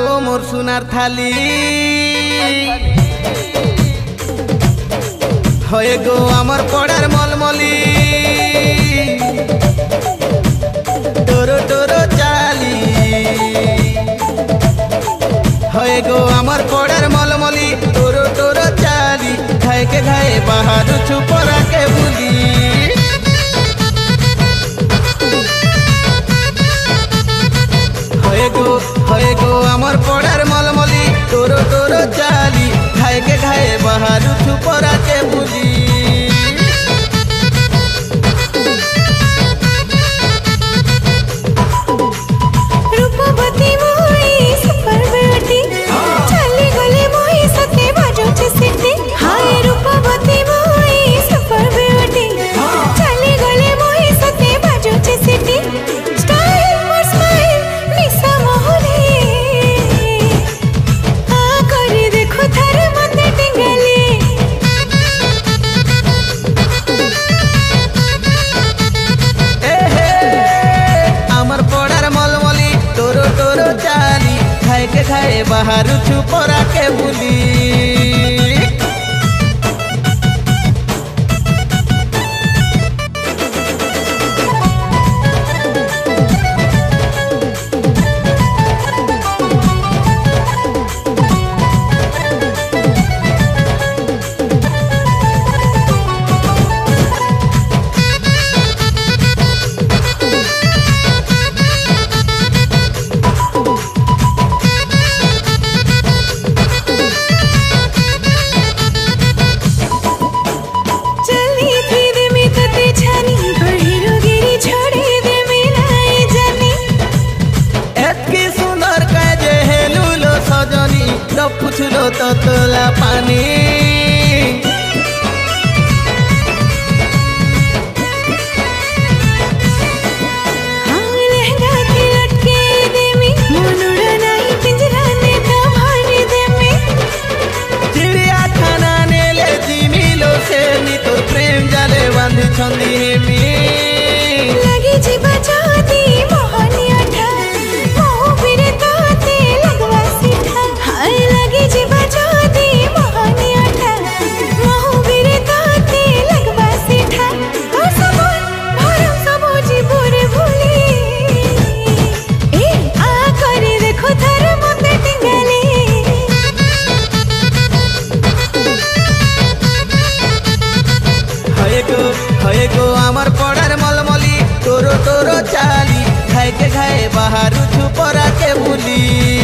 গো মোর সোনার থালি হয়ে গো আমার পড়ার মলমলি টোরো টোরো চালি হয়ে গো আমার পড়ার মলমলি টোরো টোরো চালি ঘায়ে ঘায়ে বাহারু ছুপরাকে বুলি হয়ে গো আমার পড়ার মলমলি টোরো টোরো চালি ঘায়ে ঘায়ে বাহারু ছুপরাকে বুলি घाये बाहर छुपरा के बुली पुछलो तो तोला पानी लहंगा के लटके देमी मोनुड़ा नहीं पिंजरा ने थामाने देमी चिड़िया खाना ने ले जिमिलो से नी तो प्रेम जाले बांध छंदी हेमी लगी जीवा जाती मोहनिया ठा मोह बिरे ताते लगवा सीठा हाय लगी जीवा जाती मोहनिया ठा मोह बिरे ताते लगवा सीठा और सबोर भरम सबो जीवरे भूली ए आ करे देखो थार मते टिंगाली हये गो आमार पड़ार मलमली टोरो टोरो चाली घाये घाये बाहर छुपरा के बुली।